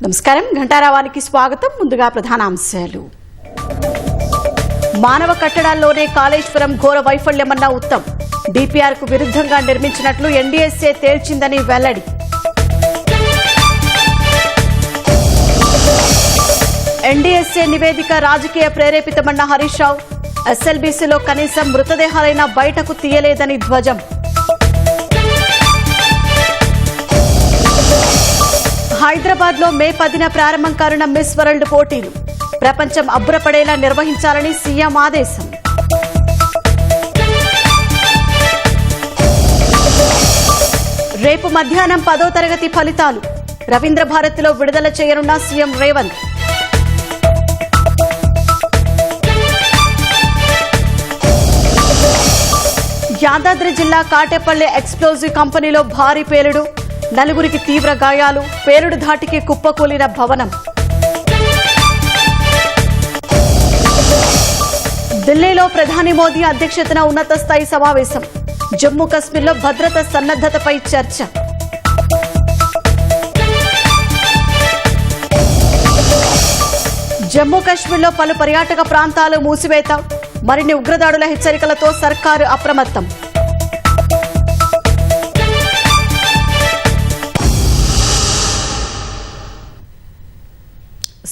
నమస్కారం ఘంటారావానికి స్వాగతం. ముందుగా ప్రధానాంశాలు. మానవ కట్టడాల్లోనే కాళేశ్వరం ఘోర వైఫల్యమన్న ఉత్తమ్. డిపిఆర్ కు విరుద్ధంగా నిర్మించినట్లు ఎన్డీఎస్ఏ తేల్చిందని వెల్లడి. ఎన్డీఎస్ఏ నివేదిక రాజకీయ ప్రేరేపితమన్న హరీష్ రావు. ఎస్ఎల్బీసీలో కనీసం మృతదేహాలైనా బయటకు తీయలేదని ధ్వజం. హైదరాబాద్ లో మే 10న ప్రారంభం కానున్న మిస్ వరల్డ్ పోటీలు ప్రపంచం అబ్బురపడేలా నిర్వహించాలని సీఎం ఆదేశం. రేపు మధ్యాహ్నం 10వ తరగతి ఫలితాలు రవీంద్ర భారతిలో విడుదల చేయనున్న సీఎం రేవంత్. యాదాద్రి జిల్లా కాటేపల్లి ఎక్స్ప్లోజివ్ కంపెనీలో భారీ పేలుడు, నలుగురికి తీవ్ర గాయాలు, పేలుడు ధాటికి కుప్పకూలిన భవనం. ఢిల్లీలో ప్రధాని మోదీ అధ్యక్షతన ఉన్నత స్థాయి సమావేశం. జమ్మూ కశ్మీర్లో భద్రత సన్నద్దతపై చర్చ. జమ్మూ కశ్మీర్లో పలు పర్యాటక ప్రాంతాలు మూసివేత, మరిన్ని ఉగ్రదాడుల హెచ్చరికలతో సర్కారు అప్రమత్తం.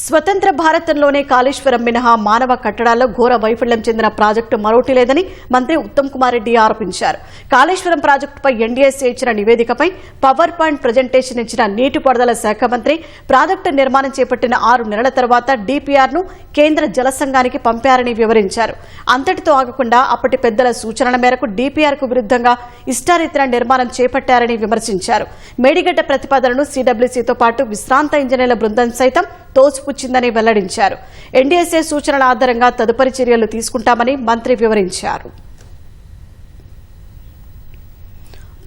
స్వతంత్ర భారతంలోనే కాళేశ్వరం మినహా మానవ కట్టడాల్లో ఘోర వైఫల్యం చెందిన ప్రాజెక్టు మరోటి లేదని మంత్రి ఉత్తమ్ కుమార్ రెడ్డి ఆరోపించారు. కాళేశ్వరం ప్రాజెక్టుపై ఎన్డీఎస్ఏ ఇచ్చిన నివేదికపై పవర్ పాయింట్ ప్రజెంటేషన్ ఇచ్చిన నీటిపారుదల శాఖ మంత్రి ప్రాజెక్టు నిర్మాణం చేపట్టిన 6 నెలల తర్వాత డీపీఆర్ ను కేంద్ర జల సంఘానికి పంపారని వివరించారు. అంతటితో ఆగకుండా అప్పటి పెద్దల సూచనల మేరకు డీపీఆర్ కు విరుద్ధంగా ఇష్టారీతిన నిర్మాణం చేపట్టారని విమర్శించారు. మేడిగడ్డ ప్రతిపాదనను సీడబ్ల్యూసీతో పాటు విశ్రాంత ఇంజనీర్ల బృందం సైతం తోసిపుచ్చిందని వెల్లడించారు. ఎన్డీఎస్ఏ సూచనల ఆధారంగా తదుపరి చర్యలు తీసుకుంటామని మంత్రి వివరించారు.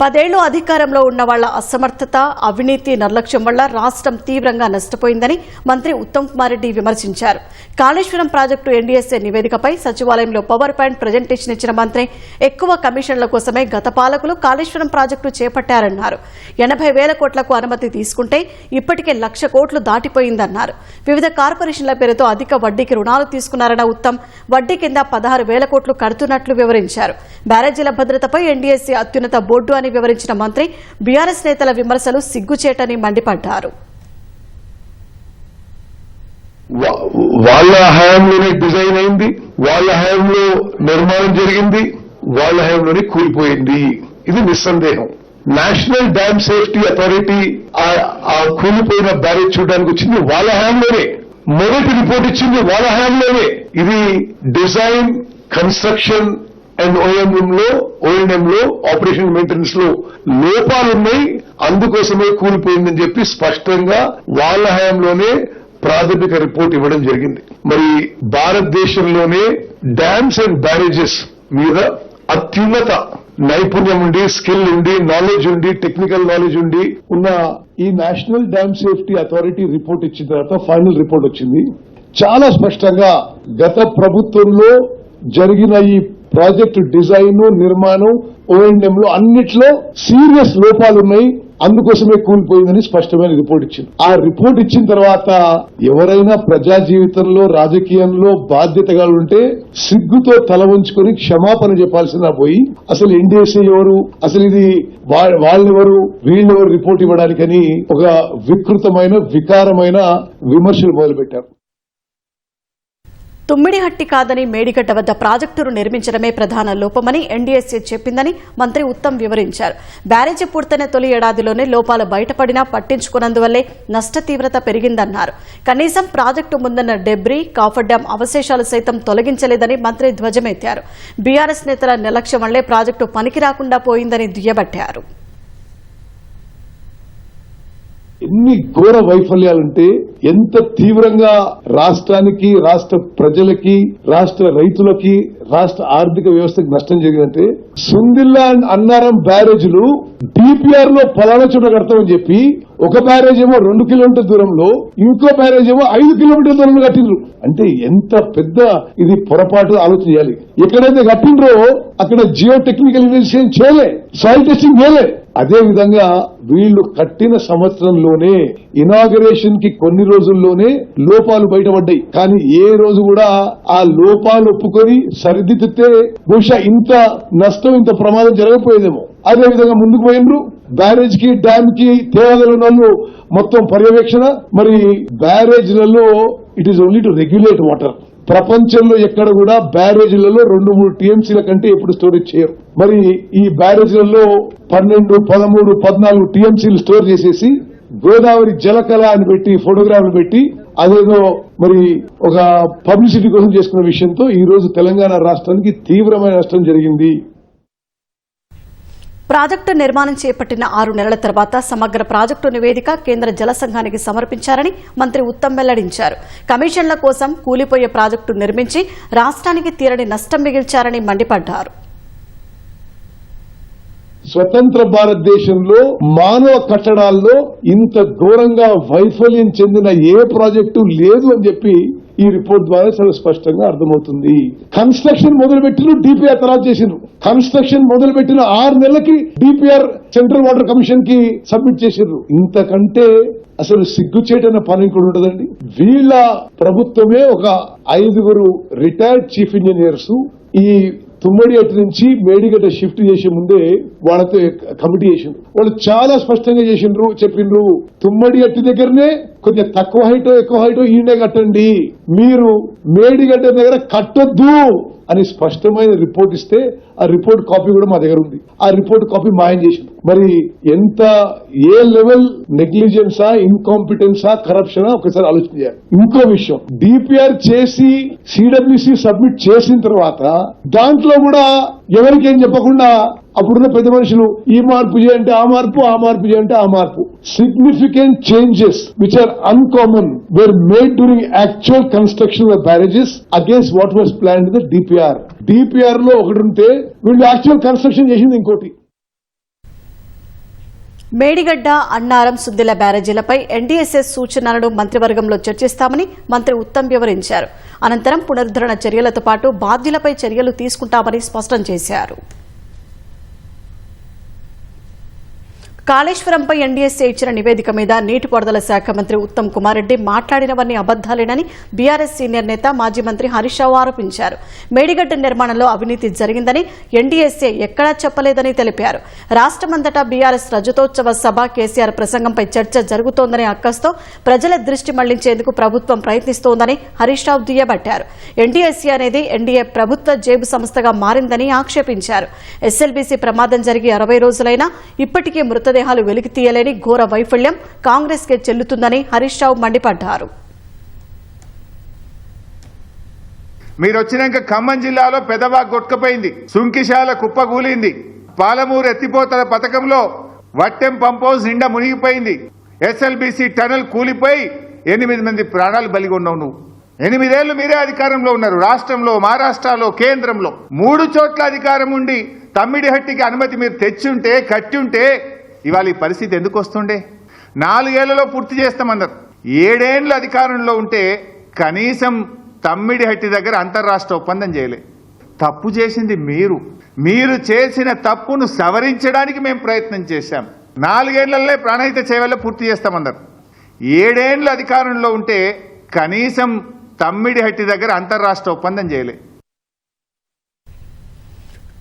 10 ఏళ్లు అధికారంలో ఉన్న వాళ్ల అసమర్థత, అవినీతి, నిర్లక్ష్యం వల్ల రాష్ట్రం తీవ్రంగా నష్టపోయిందని మంత్రి ఉత్తమ్ కుమార్ రెడ్డి విమర్శించారు. కాళేశ్వరం ప్రాజెక్టు ఎన్డీఎస్ఏ నివేదికపై సచివాలయంలో పవర్ పాయింట్ ప్రజెంటేషన్ ఇచ్చిన మంత్రి ఎక్కువ కమిషన్ల కోసమే గత పాలకులు కాళేశ్వరం ప్రాజెక్టు చేపట్టారన్నారు. 80,000 కోట్లకు అనుమతి తీసుకుంటే ఇప్పటికే 1,00,000 కోట్లు దాటిపోయిందన్నారు. వివిధ కార్పొరేషన్ల పేరుతో అధిక వడ్డీకి రుణాలు తీసుకున్నారన్న ఉత్తమ్ వడ్డీ కింద 16,000 కోట్లు కడుతున్నట్లు వివరించారు. బ్యారేజీల భద్రతపై ఎన్డీఎస్ఏ అత్యున్నత బోర్డు అని వివరించిన మంత్రి బీఆర్ఎస్ నేతల విమర్శలు సిగ్గుచేటని మండిపడ్డారు. వాళ్ళ హయాంలోనే డిజైన్ అయింది, వాళ్ళ హయాంలో నిర్మాణం జరిగింది, వాళ్ళ హయాంలోనే కూలిపోయింది. ఇది నిస్సందేహం. నేషనల్ డ్యామ్ సేఫ్టీ అథారిటీ ఆ కూలిపోయిన బ్యారేజ్ చూడడానికి వచ్చింది వాళ్ళ హయాంలోనే. మొదటి రిపోర్ట్ ఇచ్చింది వాళ్ళ హయాంలోనే. ఇది డిజైన్, కన్స్ట్రక్షన్ అండ్ ఓఎన్ఎంలో ఆపరేషన్ మెయింటెనెన్స్ లో లోపాలున్నాయి, అందుకోసమే కూలిపోయిందని చెప్పి స్పష్టంగా వాళ్ళ హయాంలోనే ప్రాథమిక రిపోర్ట్ ఇవ్వడం జరిగింది. మరి భారతదేశంలోనే డ్యామ్స్ అండ్ బ్యారేజెస్ మీద అత్యున్నత నైపుణ్యం ఉండి, స్కిల్ ఉండి, నాలెడ్జ్ ఉండి, టెక్నికల్ నాలెడ్జ్ ఉండి ఉన్న ఈ national dam safety authority report ఇచ్చిన తర్వాత ఫైనల్ రిపోర్ట్ వచ్చింది. చాలా స్పష్టంగా గత ప్రభుత్వంలో జరిగిన ఈ ప్రాజెక్టు డిజైన్, నిర్మాణం, ఓఎన్ఎంలో అన్నిట్లో సీరియస్ లోపాలున్నాయి, అందుకోసమే కూలిపోయిందని స్పష్టమైన రిపోర్ట్ ఇచ్చింది. ఆ రిపోర్ట్ ఇచ్చిన తర్వాత ఎవరైనా ప్రజా జీవితంలో, రాజకీయంలో బాధ్యతగా ఉంటే సిగ్గుతో తల వంచుకొని క్షమాపణ చెప్పాల్సిన పోయి అసలు ఎన్డీఎస్ఏ ఎవరు, అసలు ఇది వాళ్ళెవరు, వీళ్ళెవరు రిపోర్ట్ ఇవ్వడానికని ఒక వికృతమైన, వికారమైన విమర్శలు మొదలుపెట్టారు. తుమ్మిడిహట్టి కాదని మేడిగడ్డ వద్ద ప్రాజెక్టును నిర్మించడమే ప్రధాన లోపమని ఎన్డీఎస్ఏ చెప్పిందని మంత్రి ఉత్తమ్ వివరించారు. బ్యారేజీ పూర్తయిన తొలి ఏడాదిలోనే లోపాలు బయటపడినా పట్టించుకున్నందువల్లే నష్ట తీవ్రత పెరిగిందన్నారు. కనీసం ప్రాజెక్టు ముందున్న డెబ్రీ, కాఫర్ డ్యాం అవశేషాలు సైతం తొలగించలేదని మంత్రి ధ్వజమెత్తారు. బీఆర్ఎస్ నేతల నిర్లక్ష్యం వల్లే ప్రాజెక్టు పనికి రాకుండా పోయిందని దుయ్యబట్టారు. ఎన్ని ఘోర వైఫల్యాలుంటే ఎంత తీవ్రంగా రాష్ట్రానికి, రాష్ట్ర ప్రజలకి, రాష్ట్ర రైతులకి, రాష్ట్ర ఆర్థిక వ్యవస్థకి నష్టం జరిగిందంటే సుందిల్లా అన్నారం బ్యారేజ్లు డిపిఆర్ లో ఫలానా చోట కడతామని చెప్పి ఒక బ్యారేజ్ ఏమో 2 కిలోమీటర్ల దూరంలో, ఇంకో బ్యారేజ్ ఏమో 5 కిలోమీటర్ల దూరంలో కట్టిండ్రు. అంటే ఎంత పెద్ద ఇది పొరపాటు ఆలోచన చేయాలి. ఎక్కడైతే కట్టిండ్రో అక్కడ జియో టెక్నికల్ ఇన్వెస్టిగేషన్ చేయలే, సాయిల్ టెస్టింగ్ చేయలే. అదే విధంగా వీళ్లు కట్టిన సంవత్సరంలోనే ఇనాగరేషన్ కి కొన్ని రోజుల్లోనే లోపాలు బయటపడ్డాయి. కానీ ఏ రోజు కూడా ఆ లోపాలు ఒప్పుకొని సరిదిద్దితే బహుశా ఇంత నష్టం, ఇంత ప్రమాదం జరగకపోయేదేమో. అదే విధంగా ముందుకు పోయినరు. బ్యారేజ్ కి, డ్యామ్ కి తేవాదల వాళ్ళు మొత్తం పర్యవేక్షణ. మరి బ్యారేజ్లలో it is only to regulate water. ప్రపంచంలో ఎక్కడ కూడా బ్యారేజ్లలో 2-3 టీఎంసీల కంటే ఎప్పుడు స్టోరేజ్ చేయరు. మరి ఈ బ్యారేజ్లలో 12, 13, 14 టీఎంసీలు స్టోర్ చేసేసి గోదావరి జలకళ అని పెట్టి ఫోటోగ్రాఫ్లు పెట్టి అదేదో మరి ఒక పబ్లిసిటీ కోసం చేసుకున్న విషయంతో ఈ రోజు తెలంగాణ రాష్ట్రానికి తీవ్రమైన నష్టం జరిగింది. ప్రాజెక్టు నిర్మాణం చేపట్టిన 6 నెలల తర్వాత సమగ్ర ప్రాజెక్టు నివేదిక కేంద్ర జల సంఘానికి సమర్పించారని మంత్రి ఉత్తమ్ వెల్లడించారు. కమిషన్ల కోసం కూలిపోయే ప్రాజెక్టు నిర్మించి రాష్ట్రానికి తీరని నష్టం మిగిల్చారని మండిపడ్డారు. స్వతంత్ర భారతదేశంలో మానవ కట్టడాల్లో ఇంత ఘోరంగా వైఫల్యం చెందిన ఏ ప్రాజెక్టు లేదు అని చెప్పి ఈ రిపోర్ట్ ద్వారా చాలా స్పష్టంగా అర్థమవుతుంది. కన్స్ట్రక్షన్ మొదలుపెట్టిన డిపిఆర్ తర్వాత చేసిండ్రు. కన్స్ట్రక్షన్ మొదలుపెట్టిన 6 నెలలకి డిపిఆర్ సెంట్రల్ వాటర్ కమిషన్ కి సబ్మిట్ చేసిండ్రు. ఇంతకంటే అసలు సిగ్గుచేటన్న పని కూడా ఉండదండి. వీళ్ళ ప్రభుత్వమే ఒక 5 రిటైర్డ్ చీఫ్ ఇంజనీర్స్ ఈ తుమ్మడి అట్టి నుంచి మేడిగడ్డ షిఫ్ట్ చేసే ముందే వాళ్ళతో కమిటీ చేసిండ్రు. వాళ్ళు చాలా స్పష్టంగా చెప్పిండ్రు తుమ్మడి అట్టి దగ్గరనే కొంచెం తక్కువ హైటో ఎక్కువ హైటో ఈయనే కట్టండి, మీరు మేడిగడ్డ దగ్గర కట్టొద్దు అని స్పష్టమైన రిపోర్ట్ ఇస్తే ఆ రిపోర్ట్ కాపీ కూడా మా దగ్గర ఉంది. ఆ రిపోర్ట్ కాపీ మాయం చేసింది. మరి ఎంత ఏ లెవెల్ నెగ్లిజెన్సా, ఇన్కాంపిటెన్సా, కరప్షనా ఒకసారి ఆలోచన చేయాలి. ఇంకో విషయం, డిపిఆర్ చేసి సిడబ్ల్యూసి సబ్మిట్ చేసిన తర్వాత దాంట్లో కూడా ఎవరికేం చెప్పకుండా అప్పుడున్న పెద్ద మనుషులు ఈ మార్పు చేయంటే ఆ మార్పు, ఆ మార్పు చేయంటే ఆ మార్పు. Significant changes which are uncommon were made during actual construction of barrages against what was planned the DPR. DPR లో ఒకటి ఉంటే వీళ్ళు యాక్చువల్ కన్స్ట్రక్షన్ చేసింది ఇంకోటి. మేడిగడ్డ, అన్నారం, సుద్దిల బ్యారేజీలపై ఎన్డీఎస్ఎస్ సూచనలను మంత్రివర్గంలో చర్చిస్తామని మంత్రి ఉత్తమ్ వివరించారు. అనంతరం పునరుద్ధరణ చర్యలతో పాటు బాధ్యులపై చర్యలు తీసుకుంటామని స్పష్టం చేశారు. కాళేశ్వరంపై ఎన్డీఎస్ఏ ఇచ్చిన నివేదిక మీద నీటిపారుదల శాఖ మంత్రి ఉత్తమ్ కుమార్ రెడ్డి మాట్లాడినవన్నీ అబద్దాలేనని బీఆర్ఎస్ సీనియర్ నేత మాజీ మంత్రి హరీష్ రావు ఆరోపించారు. మేడిగడ్డ నిర్మాణంలో అవినీతి జరిగిందని ఎన్డీఎస్ఏ ఎక్కడా చెప్పలేదని తెలిపారు. రాష్ట్రమంతటా బీఆర్ఎస్ రజతోత్సవ సభ, కేసీఆర్ ప్రసంగంపై చర్చ జరుగుతోందనే అక్కస్తో ప్రజల దృష్టి మళ్లించేందుకు ప్రభుత్వం ప్రయత్నిస్తోందని హరీష్ రావు దుయ్యబట్టారు. ఎన్డీఎస్ఏ అనేది ఎన్డీఏ ప్రభుత్వ జేబు సంస్థగా మారిందని ఆక్షేపించారు. ఎస్ఎల్బీసీ ప్రమాదం జరిగి 60 రోజులైనా ఇప్పటికీ మృతదేహాలు వెలికి తీయలేని ఘోర వైఫల్యం కాంగ్రెస్ కే చెల్లుతుందని హరీష్ రావు మండిపడ్డారు. మీరు వచ్చినాక ఖమ్మం జిల్లాలో పెదవాగు కొట్టుకుపోయింది, సుంకిశాల కుప్పగూలింది, పాలమూరు ఎత్తిపోతల పథకంలో వట్టెం పంపౌజ్ నిండా మునిగిపోయింది, ఎస్ఎల్బీసీ టనల్ కూలిపోయి 8 మంది ప్రాణాలు బలిగొన్నావు. నువ్వు 8 ఏళ్లు మీరే అధికారంలో ఉన్నారు. రాష్ట్రంలో, మహారాష్ట్రలో, కేంద్రంలో 3 చోట్ల అధికారం ఉండి తమ్మిడిహట్టికి అనుమతి మీరు తెచ్చుంటే, కట్టుంటే ఇవాళ ఈ పరిస్థితి ఎందుకు వస్తుండే? 4 ఏళ్లలో పూర్తి చేస్తామన్నారు. 7 ఏళ్లు అధికారంలో ఉంటే కనీసం తమ్మిడిహట్టి దగ్గర అంతర్రాష్ట్ర ఒప్పందం చేయలే. తప్పు చేసింది మీరు చేసిన తప్పును సవరించడానికి మేము ప్రయత్నం చేశాం. 4 ఏళ్లలో ప్రాణహిత సేవల్లో పూర్తి చేస్తామన్నారు. 7 ఏళ్లు అధికారంలో ఉంటే కనీసం తమ్మిడిహట్టి దగ్గర అంతర్రాష్ట్ర ఒప్పందం చేయలే.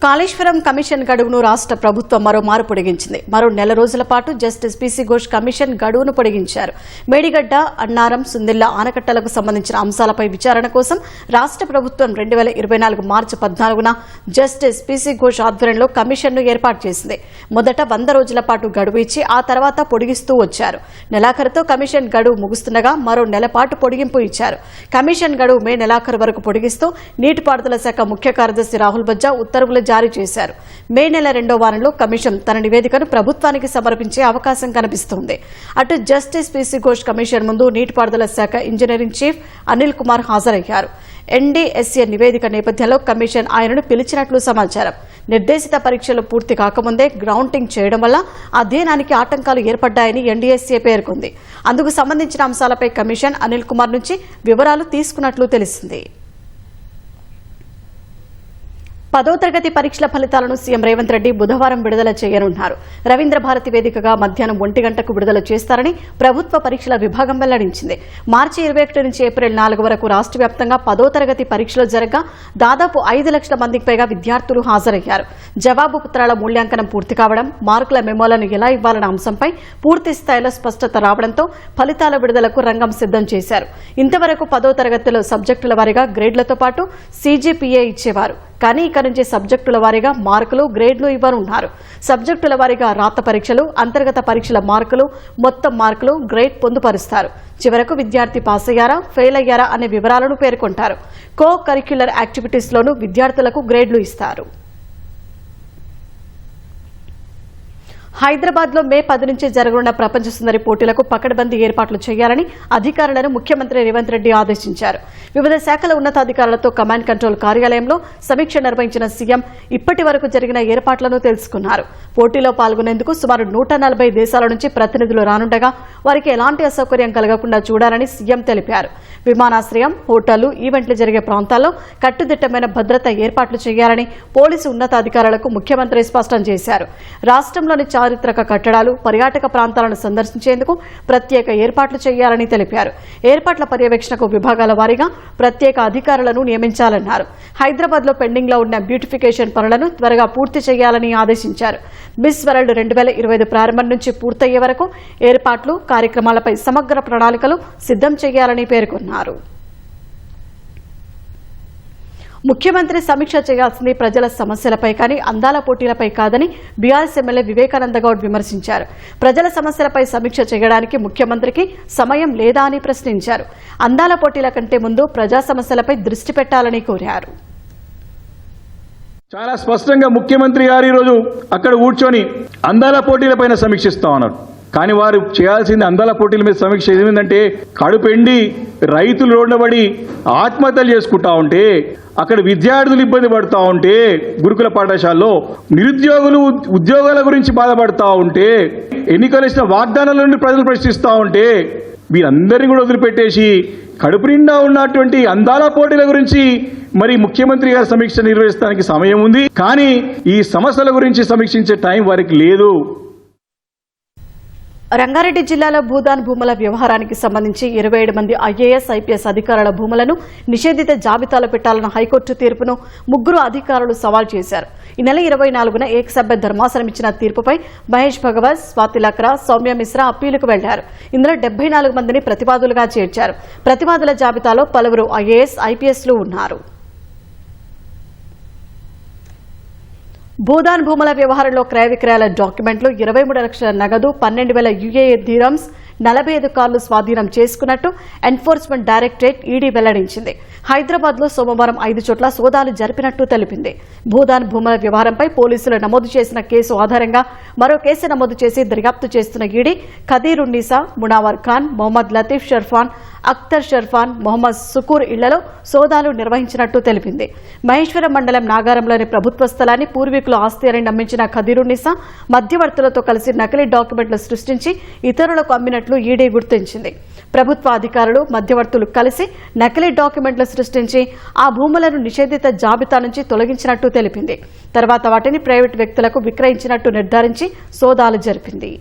కాళేశ్వరం కమిషన్ గడువును రాష్ట్ర ప్రభుత్వం మరోమారు పొడిగించింది. మరో 1 నెల రోజుల పాటు జస్టిస్ పీసీ ఘోష్ కమిషన్ గడువును పొడిగించారు. మేడిగడ్డ, అన్నారం, సుందిళ్ల ఆనకట్టలకు సంబంధించిన అంశాలపై విచారణ కోసం రాష్ట్ర ప్రభుత్వం 2024 మార్చి 14న జస్టిస్ పీసీ ఘోష్ ఆధ్వర్యంలో కమిషన్ను ఏర్పాటు చేసింది. మొదట 100 రోజుల పాటు గడువు ఇచ్చి ఆ తర్వాత పొడిగిస్తూ వచ్చారు. నెలాఖరుతో కమిషన్ గడువు ముగుస్తుండగా మరో 1 నెల పాటు పొడిగింపు ఇచ్చారు. కమిషన్ గడువు మే నెలాఖరు వరకు పొడిగిస్తూ నీటిపారుదల శాఖ ముఖ్య కార్యదర్శి రాహుల్ బజ్జా ఉత్తర్వులు జారీ చేశారు. మే నెల 2వ వారంలో కమిషన్ తన నివేదికను ప్రభుత్వానికి సమర్పించే అవకాశం కనిపిస్తోంది. అటు జస్టిస్ పీసీ ఘోష్ కమిషన్ ముందు నీటిపారుదల శాఖ ఇంజనీరింగ్ చీఫ్ అనిల్ కుమార్ హాజరయ్యారు. ఎన్డీఎస్ఏ నివేదిక నేపథ్యంలో కమిషన్ ఆయనను పిలిచినట్లు సమాచారం. నిర్దేశిత పరీక్షలు పూర్తి కాకముందే గ్రౌండింగ్ చేయడం వల్ల అధ్యయనానికి ఆటంకాలు ఏర్పడ్డాయని ఎన్డీఎస్ఏ పేర్కొంది. అందుకు సంబంధించిన అంశాలపై కమిషన్ అనిల్ కుమార్ నుంచి వివరాలు తీసుకున్నట్లు తెలిసింది. 10వ తరగతి పరీక్షల ఫలితాలను సీఎం రేవంత్ రెడ్డి బుధవారం విడుదల చేయనున్నారు. రవీంద్ర భారతి వేదికగా మధ్యాహ్నం 1 గంటకు విడుదల చేస్తారని ప్రభుత్వ పరీక్షల విభాగం వెల్లడించింది. మార్చి 21 నుంచి ఏప్రిల్ 4 వరకు రాష్ట్ర వ్యాప్తంగా 10వ తరగతి పరీక్షలు జరగగా దాదాపు 5 లక్షల మందికి పైగా విద్యార్థులు హాజరయ్యారు. జవాబు పత్రాల మూల్యాంకనం పూర్తి కావడం, మార్కుల మెమోలను ఎలా ఇవ్వాలన్న అంశంపై పూర్తి స్థాయిలో స్పష్టత రావడంతో ఫలితాల విడుదలకు రంగం సిద్దం చేశారు. ఇంతవరకు 10వ తరగతిలో సబ్జెక్టుల వారీగా గ్రేడ్లతో పాటు CGPA ఇచ్చేవారు. కానీ ఇక నుంచి సబ్జెక్టుల వారీగా మార్కులు, గ్రేడ్లు ఇవ్వనున్నారు. సబ్జెక్టుల వారీగా రాత పరీక్షలు, అంతర్గత పరీక్షల మార్కులు, మొత్తం మార్కులు, గ్రేడ్ పొందుపరుస్తారు. చివరకు విద్యార్థి పాస్ అయ్యారా, ఫెయిల్ అయ్యారా అనే వివరాలను పేర్కొంటారు. కో కరిక్యులర్ యాక్టివిటీస్లోనూ విద్యార్థులకు గ్రేడ్లు ఇస్తారు. హైదరాబాద్ లో మే 10 నుంచి జరగనున్న ప్రపంచ సుందరి పోటీలకు పకడ్బందీ ఏర్పాట్లు చేయాలని అధికారులను ముఖ్యమంత్రి రేవంత్ రెడ్డి ఆదేశించారు. వివిధ శాఖల ఉన్నతాధికారులతో కమాండ్ కంట్రోల్ కార్యాలయంలో సమీక్ష నిర్వహించిన సీఎం ఇప్పటి వరకు జరిగిన ఏర్పాట్లను తెలుసుకున్నారు. పోటీలో పాల్గొనేందుకు సుమారు 140 దేశాల నుంచి ప్రతినిధులు రానుండగా వారికి ఎలాంటి అసౌకర్యం కలగకుండా చూడాలని సీఎం తెలిపారు. విమానాశ్రయం, హోటళ్లు, ఈవెంట్లు జరిగే ప్రాంతాల్లో కట్టుదిట్టమైన భద్రత ఏర్పాట్లు చేయాలని పోలీసు ఉన్నతాధికారులకు ముఖ్యమంత్రి స్పష్టం చేశారు. రాష్ట్రంలోని చారిత్రక కట్టడాలు, పర్యాటక ప్రాంతాలను సందర్శించేందుకు ప్రత్యేక ఏర్పాట్లు చేయాలని తెలిపారు. ఏర్పాట్ల పర్యవేక్షణకు విభాగాల వారీగా ప్రత్యేక అధికారులను నియమించాలన్నారు. హైదరాబాద్ లో పెండింగ్ లో ఉన్న బ్యూటిఫికేషన్ పనులను త్వరగా పూర్తి చేయాలని ఆదేశించారు. మిస్ వరల్డ్ 2025 ప్రారంభం నుంచి పూర్తయ్యే వరకు ఏర్పాట్లు, కార్యక్రమాలపై సమగ్ర ప్రణాళికలు సిద్దం చేయాలని పేర్కొన్నారు. ముఖ్యమంత్రి సమీక్ష చేయాల్సింది ప్రజల సమస్యలపై కానీ అందాల పోటీలపై కాదని బీఆర్ఎస్ ఎమ్మెల్యే వివేకానంద గౌడ్ విమర్శించారు. ప్రజల సమస్యలపై సమీక్ష చేయడానికి ముఖ్యమంత్రికి సమయం లేదా అని ప్రశ్నించారు. అందాల పోటీల కంటే ముందు ప్రజా సమస్యలపై దృష్టి పెట్టాలని కోరారు. చాలా స్పష్టంగా ముఖ్యమంత్రి గారు ఈరోజు అక్కడ కూర్చొని అందాల పోటీలపైన సమీక్షిస్తా ఉన్నారు. కానీ వారు చేయాల్సింది అందాల పోటీల మీద సమీక్ష ఏమిటంటే కడుపెండి రైతులు రోడ్లబడి ఆత్మహత్యలు చేసుకుంటా ఉంటే, అక్కడ విద్యార్థులు ఇబ్బంది పడుతూ ఉంటే, గురుకుల పాఠశాలలో నిరుద్యోగులు ఉద్యోగాల గురించి బాధపడతా ఉంటే, ఎన్నికలు ఇచ్చిన వాగ్దానాల నుండి ప్రజలు ప్రశ్నిస్తూ ఉంటే వీరందరినీ కూడా వదిలిపెట్టేసి కడుపు నిండా ఉన్నటువంటి అందాల పోటీల గురించి మరి ముఖ్యమంత్రి గారి సమీక్ష నిర్వహించడానికి సమయం ఉంది. కానీ ఈ సమస్యల గురించి సమీక్షించే టైం వారికి లేదు. రంగారెడ్డి జిల్లాలో భూదాన్ భూముల వ్యవహారానికి సంబంధించి 27 మంది IAS, IPS అధికారుల భూములను నిషేధిత జాబితాలో పెట్టాలన్న హైకోర్టు తీర్పును 3 అధికారులు సవాల్ చేశారు. ఈ నెల 24న ఏకసభ్య ధర్మాసనం ఇచ్చిన తీర్పుపై మహేష్ భగవత్, స్వాతి లక్రా, సౌమ్య మిశ్రా అప్పీలుకు వెళ్లారు. ఇందులో 74 మందిని ప్రతివాదులుగా చేర్చారు. ప్రతివాదుల జాబితాలో పలువురు IAS, IPSలు ఉన్నారు. భూదాన్ భూముల వ్యవహారంలో క్రయ విక్రయాల డాక్యుమెంట్లు, 23 లక్షల నగదు, 12,000 UAE దిరమ్స్, 45 కార్లు స్వాధీనం చేసుకున్నట్టు ఎన్ఫోర్స్మెంట్ డైరెక్టరేట్ ఈడీ వెల్లడించింది. హైదరాబాద్ లో సోమవారం 5 చోట్ల సోదాలు జరిపినట్టు తెలిపింది. భూదాన్ భూముల వ్యవహారంపై పోలీసులు నమోదు చేసిన కేసు ఆధారంగా మరో కేసు నమోదు చేసి దర్యాప్తు చేస్తున్న ఈడీ ఖదీరున్నీసా, మునావర్ ఖాన్, మొహమ్మద్ లతీఫ్ షర్ఫాన్, అఖ్తర్ షర్ఫాన్, మొహమ్మద్ సుకూర్ ఇళ్లలో సోదాలు నిర్వహించినట్టు తెలిపింది. మహేశ్వరం మండలం నాగారంలోని ప్రభుత్వ స్థలాన్ని పూర్వీకులు ఆస్తి అని నమ్మించిన ఖదీరున్నీసా మధ్యవర్తులతో కలిసి నకిలీ డాక్యుమెంట్లు సృష్టించి ఇతరులకు అమ్మినట్లు ఈడీ గుర్తించింది. ప్రభుత్వ అధికారులు, మధ్యవర్తులు కలిసి నకిలీ డాక్యుమెంట్లు సృష్టించి ఆ భూములను నిషేధిత జాబితా నుంచి తొలగించినట్టు తెలిపింది. తర్వాత వాటిని ప్రైవేటు వ్యక్తులకు విక్రయించినట్టు నిర్ధారించి సోదాలు జరిపింది.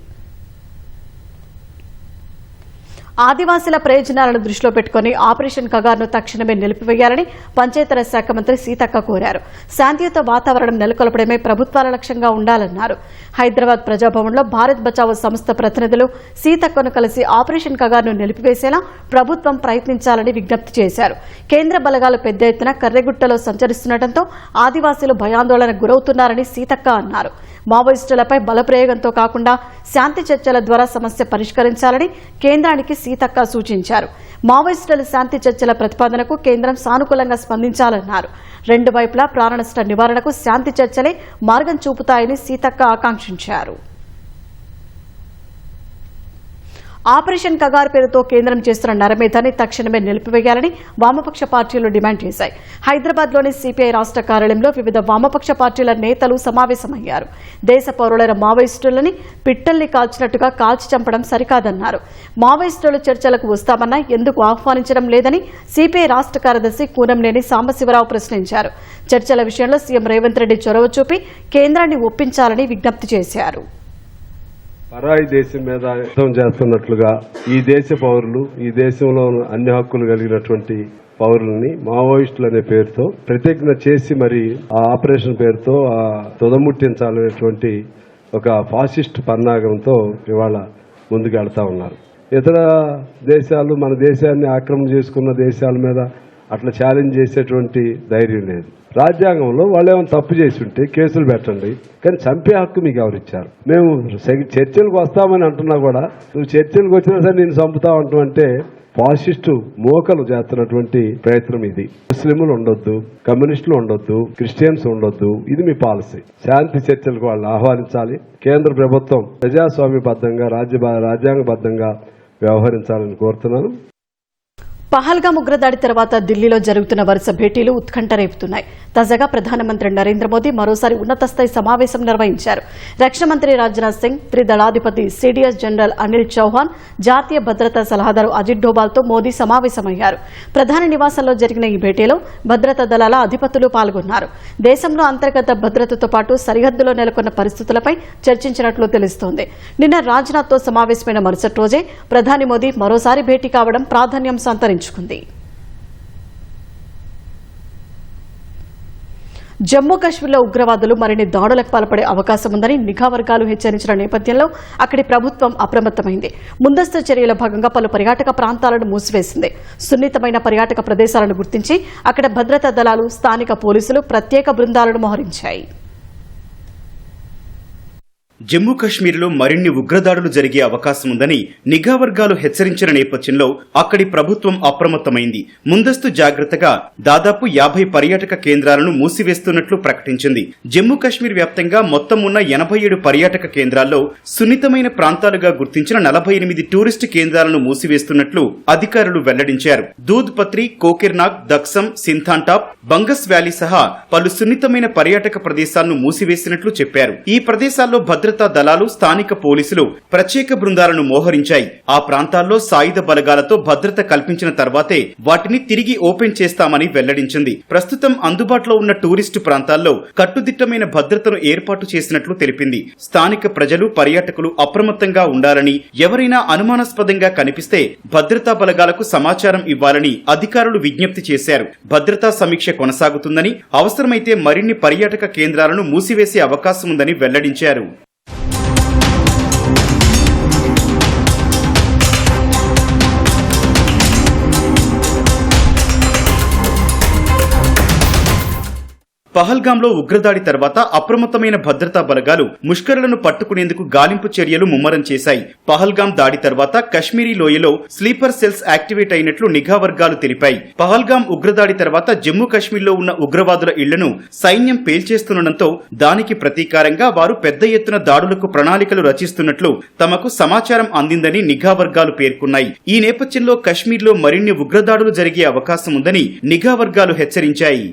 ఆదివాసీల ప్రయోజనాలను దృష్టిలో పెట్టుకుని ఆపరేషన్ కగార్ను తక్షణమే నిలిపివేయాలని పంచాయతీరాజ్ శాఖ మంత్రి సీతక్క కోరారు. శాంతియుత వాతావరణం నెలకొల్పడమే ప్రభుత్వాల లక్ష్యంగా ఉండాలన్నారు. హైదరాబాద్ ప్రజాభవన్లో భారత్ బచావో సంస్థ ప్రతినిధులు సీతక్కను కలిసి ఆపరేషన్ కగార్ను నిలిపివేసేలా ప్రభుత్వం ప్రయత్నించాలని విజ్ఞప్తి చేశారు. కేంద్ర బలగాలు పెద్ద ఎత్తున కర్రెగుట్టలో సంచరిస్తుండటంతో ఆదివాసీలు భయాందోళనకు గురవుతున్నారని సీతక్క అన్నారు. మావోయిస్టులపై బలప్రయోగంతో కాకుండా శాంతి చర్చల ద్వారా సమస్య పరిష్కరించాలని కేంద్రానికి సీతక్క సూచించారు. మావోయిస్టుల శాంతి చర్చల ప్రతిపాదనకు కేంద్రం సానుకూలంగా స్పందించాలన్నారు. 2 వైపులా ప్రాణ నష్ట నివారణకు శాంతి చర్చలే మార్గం చూపుతాయని సీతక్క ఆకాంక్షించారు. ఆపరేషన్ కగార్ పేరుతో కేంద్రం చేస్తున్న నరమేధాన్ని తక్షణమే నిలిపివేయాలని వామపక్ష పార్టీలు డిమాండ్ చేశాయి. హైదరాబాద్లోని సిపిఐ రాష్ట్ర కార్యాలయంలో వివిధ వామపక్ష పార్టీల నేతలు సమావేశమయ్యారు. దేశ పౌరులైన మావోయిస్టులని పిట్టల్ని కాల్చినట్టుగా కాల్చి చంపడం సరికాదన్నారు. మావోయిస్టులు చర్చలకు వస్తామన్నా ఎందుకు ఆహ్వానించడం లేదని సిపిఐ రాష్ట్ర కార్యదర్శి కూనంనేని సాంబశివరావు ప్రశ్నించారు. చర్చల విషయంలో సీఎం రేవంత్ రెడ్డి చొరవ చూపి కేంద్రాన్ని ఒప్పించాలని విజ్ఞప్తి చేశారు. పరాయి దేశం మీద యుద్ధం చేస్తున్నట్లుగా ఈ దేశ పౌరులు, ఈ దేశంలో అన్ని హక్కులు కలిగినటువంటి పౌరుల్ని మావోయిస్టులు అనే పేరుతో ప్రతిజ్ఞ చేసి మరి ఆ ఆపరేషన్ పేరుతో తుదముట్టించాలనేటువంటి ఒక ఫాసిస్ట్ పన్నాగంతో ఇవాళ ముందుకెళ్తా ఉన్నారు. ఇతర దేశాలు మన దేశాన్ని ఆక్రమణ చేసుకున్న దేశాల మీద అట్లా ఛాలెంజ్ చేసేటువంటి ధైర్యం లేదు. రాజ్యాంగంలో వాళ్ళు ఏమైనా తప్పు చేసి ఉంటే కేసులు పెట్టండి, కానీ చంపే హక్కు మీకు ఎవరిచ్చారు? మేము చర్చలకు వస్తామని అంటున్నా కూడా నువ్వు చర్చలకు వచ్చినా సరే నేను చంపుతా అంటే ఫాసిస్టు మోకలు చేస్తున్నటువంటి ప్రయత్నం ఇది. ముస్లింలు ఉండొద్దు, కమ్యూనిస్టులు ఉండొద్దు, క్రిస్టియన్స్ ఉండొద్దు, ఇది మీ పాలసీ. శాంతి చర్చలకు వాళ్ళు ఆహ్వానించాలి. కేంద్ర ప్రభుత్వం ప్రజాస్వామ్యబద్ధంగా రాజ్యాంగబద్ధంగా వ్యవహరించాలని కోరుతున్నాను. పహల్గామ్ ఉగ్రదాడి తర్వాత ఢిల్లీలో జరుగుతున్న వరుస భేటీలు ఉత్కంఠ రేపుతున్నాయి. తాజాగా ప్రధానమంత్రి నరేంద్ర మోదీ మరోసారి ఉన్నత స్థాయి సమావేశం నిర్వహించారు. రక్షణ మంత్రి రాజ్నాథ్ సింగ్, త్రిదళాధిపతి సిడిఎస్ జనరల్ అనిల్ చౌహాన్, జాతీయ భద్రతా సలహాదారు అజిత్ డోబాల్తో మోదీ సమావేశమయ్యారు. ప్రధాని నివాసంలో జరిగిన ఈ భేటీలో భద్రతా దళాల అధిపతులు పాల్గొన్నారు. దేశంలో అంతర్గత భద్రతతో పాటు సరిహద్దులో నెలకొన్న పరిస్థితులపై చర్చించినట్లు తెలుస్తోంది. నిన్న రాజ్నాథ్తో సమావేశమైన మరుసటి రోజే ప్రధాని మోదీ మరోసారి భేటీ కావడం ప్రాధాన్యం సంతరించుకుంది. జమ్మూ కాశ్మీర్లో ఉగ్రవాదులు మరిన్ని దాడులకు పాల్పడే అవకాశం ఉందని నిఘా వర్గాలు హెచ్చరించిన నేపథ్యంలో అక్కడి ప్రభుత్వం అప్రమత్తమైంది. ముందస్తు చర్యల భాగంగా పలు పర్యాటక ప్రాంతాలను మూసివేసింది. సున్నితమైన పర్యాటక ప్రదేశాలను గుర్తించి అక్కడ భద్రతా దళాలు, స్థానిక పోలీసులు ప్రత్యేక బృందాలను మోహరించాయి. జమ్మూ కాశ్మీర్లో మరిన్ని ఉగ్రదాడులు జరిగే అవకాశం ఉందని నిఘా వర్గాలు హెచ్చరించిన నేపథ్యంలో అక్కడి ప్రభుత్వం అప్రమత్తమైంది. ముందస్తు జాగ్రత్తగా దాదాపు 50 పర్యాటక కేంద్రాలను మూసివేస్తున్నట్లు ప్రకటించింది. జమ్మూ కాశ్మీర్ వ్యాప్తంగా మొత్తం ఉన్న 87 పర్యాటక కేంద్రాల్లో సున్నితమైన ప్రాంతాలుగా గుర్తించిన 48 టూరిస్టు కేంద్రాలను మూసివేస్తున్నట్లు అధికారులు వెల్లడించారు. దూద్ పత్రి, కోకిర్నాగ్, దక్సం, సింథాన్ టాప్, బంగస్ వ్యాలీ సహా పలు సున్నితమైన పర్యాటక ప్రదేశాలను మూసివేసినట్లు చెప్పారు. ఈ ప్రదేశాల్లో భద్రతా దళాలు, స్థానిక పోలీసులు ప్రత్యేక బృందాలను మోహరించాయి. ఆ ప్రాంతాల్లో సాయుధ బలగాలతో భద్రత కల్పించిన తర్వాతే వాటిని తిరిగి ఓపెన్ చేస్తామని వెల్లడించింది. ప్రస్తుతం అందుబాటులో ఉన్న టూరిస్టు ప్రాంతాల్లో కట్టుదిట్టమైన భద్రతను ఏర్పాటు చేసినట్లు తెలిపింది. స్థానిక ప్రజలు, పర్యాటకులు అప్రమత్తంగా ఉండాలని, ఎవరైనా అనుమానాస్పదంగా కనిపిస్తే భద్రతా బలగాలకు సమాచారం ఇవ్వాలని అధికారులు విజ్ఞప్తి చేశారు. భద్రతా సమీక్ష కొనసాగుతుందని, అవసరమైతే మరిన్ని పర్యాటక కేంద్రాలను మూసివేసే అవకాశం ఉందని వెల్లడించారు. పహల్గాంలో ఉగ్రదాడి తర్వాత అప్రమత్తమైన భద్రతా బలగాలు ముష్కరులను పట్టుకునేందుకు గాలింపు చర్యలు ముమ్మరం చేశాయి. పహల్గాం దాడి తర్వాత కశ్మీరీ లోయలో స్లీపర్ సెల్స్ యాక్టివేట్ అయినట్లు నిఘా వర్గాలు తెలిపాయి. పహల్గాం ఉగ్రదాడి తర్వాత జమ్మూ కాశ్మీర్లో ఉన్న ఉగ్రవాదుల ఇళ్లను సైన్యం పేల్చేస్తుండటంతో దానికి ప్రతీకారంగా వారు పెద్ద ఎత్తున దాడులకు ప్రణాళికలు రచిస్తున్నట్లు తమకు సమాచారం అందిందని నిఘా వర్గాలు పేర్కొన్నాయి. ఈ నేపథ్యంలో కశ్మీర్లో మరిన్ని ఉగ్రదాడులు జరిగే అవకాశం ఉందని నిఘా వర్గాలు హెచ్చరించాయి.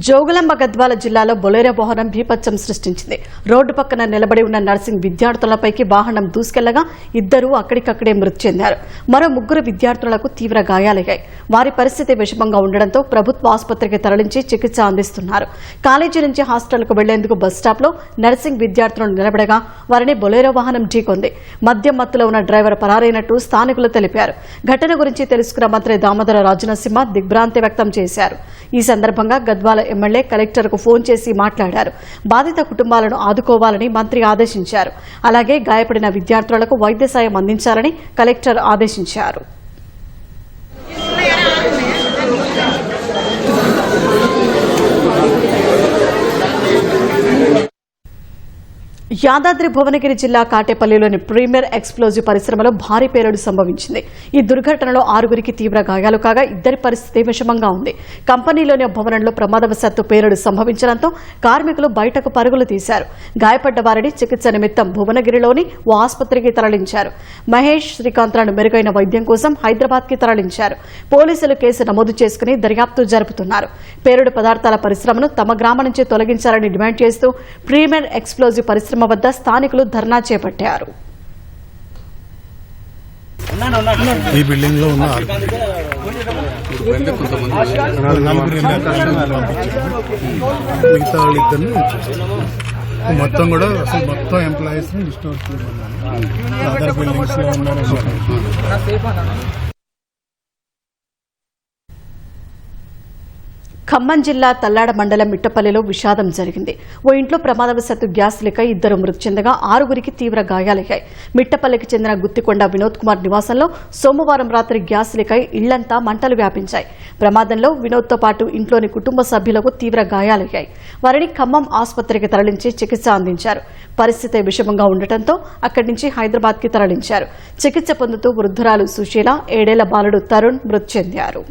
జోగులాంబ గద్వాల జిల్లాలో బొలెరో వాహనం బీభత్సం సృష్టించింది. రోడ్డు పక్కన నిలబడి ఉన్న నర్సింగ్ విద్యార్థులపైకి వాహనం దూసుకెళ్లగా 2 అక్కడికక్కడే మృతి చెందారు. మరో 3 విద్యార్థులకు తీవ్ర గాయాలయ్యాయి. వారి పరిస్థితి విషమంగా ఉండడంతో ప్రభుత్వ ఆసుపత్రికి తరలించి చికిత్స అందిస్తున్నారు. కాలేజీ నుంచి హాస్టల్కు వెళ్లేందుకు బస్టాప్లో నర్సింగ్ విద్యార్థులను నిలబడగా వారిని బొలెరో వాహనం ఢీకొంది. మద్యం మత్తులో ఉన్న డ్రైవర్ పరారైనట్టు స్థానికులు తెలిపారు. ఘటన గురించి తెలుసుకున్న మంత్రి దామోదర రాజనరసింహ దిగ్భ్రాంతి వ్యక్తం చేశారు. ఈ సందర్భంగా గద్వాల ఎమ్మెల్యే కలెక్టర్కు ఫోన్ చేసి మాట్లాడారు. బాధిత కుటుంబాలను ఆదుకోవాలని మంత్రి ఆదేశించారు. అలాగే గాయపడిన విద్యార్థులకు వైద్య సాయం అందించాలని కలెక్టర్ ఆదేశించారు. యాదాద్రి భువనగిరి జిల్లా కాటేపల్లిలోని ప్రీమియర్ ఎక్స్ప్లోజివ్ పరిశ్రమలో భారీ పేలుడు సంభవించింది. ఈ దుర్ఘటనలో 6గురికి తీవ్ర గాయాలు కాగా 2 పరిస్థితి విషమంగా ఉంది. కంపెనీలోని భవనంలో ప్రమాదవశాత్తు పేలుడు సంభవించడంతో కార్మికులు బయటకు పరుగులు తీశారు. గాయపడ్డ వారిని చికిత్స నిమిత్తం భువనగిరిలోని ఓ ఆసుపత్రికి తరలించారు. మహేష్, శ్రీకాంత్లను మెరుగైన వైద్యం కోసం హైదరాబాద్కి తరలించారు. పోలీసులు కేసు నమోదు చేసుకుని దర్యాప్తు జరుపుతున్నారు. పేలుడు పదార్థాల పరిశ్రమను తమ గ్రామం నుంచి తొలగించాలని డిమాండ్ చేస్తూ ప్రీమియర్ ఎక్స్ప్లోజివ్ పరిశ్రమ వద్ద స్థానికులు ధర్నా చేపట్టారు. ఈ బిల్డింగ్ లో ఉన్న మిగతా వాళ్ళు ఇద్దరిని మొత్తం కూడా అసలు మొత్తం ఎంప్లాయీస్ ని డిస్టర్బ్ చేయమన్నారు. అదర్ బిల్డింగ్స్ లో ఉన్నారు. ఖమ్మం జిల్లా తల్లాడ మండలం మిట్టపల్లిలో విషాదం జరిగింది. ఓ ఇంట్లో ప్రమాదవశాత్తు గ్యాస్ లీక్ అయి 2 మృతి చెందగా 6గురికి తీవ్ర గాయాలయ్యాయి. మిట్టపల్లికి చెందిన గుత్తికొండ వినోద్ కుమార్ నివాసంలో సోమవారం రాత్రి గ్యాస్ లీక్ అయి ఇళ్లంతా మంటలు వ్యాపించాయి. ప్రమాదంలో వినోద్తో పాటు ఇంట్లోని కుటుంబ సభ్యులకు తీవ్ర గాయాలయ్యాయి. వారిని ఖమ్మం ఆసుపత్రికి తరలించి చికిత్స అందించారు. పరిస్థితి విషమంగా ఉండటంతో అక్కడి నుంచి హైదరాబాద్కి తరలించారు. చికిత్స పొందుతూ వృద్ధురాలు సుశీల, 7 ఏళ్ల బాలుడు తరుణ్ మృతి చెందారు.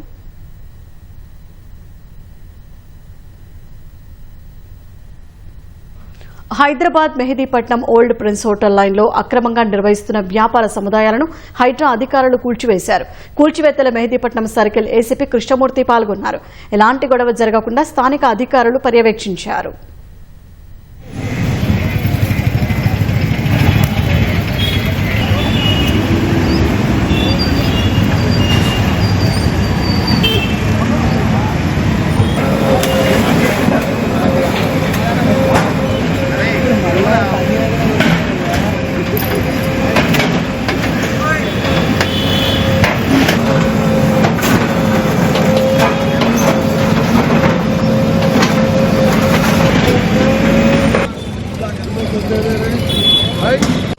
Hyderabad Mehdipatnam old prince hotel లైన్లో అక్రమంగా నిర్వహిస్తున్న వ్యాపార సముదాయాలను హైడ్రా అధికారులు కూల్చివేశారు. కూల్చివేతల మెహదీపట్నం సర్కిల్ ఏసీపీ కృష్ణమూర్తి పాల్గొన్నారు. ఎలాంటి గొడవ జరగకుండా స్థానిక అధికారులు పర్యవేక్షించారు. Right?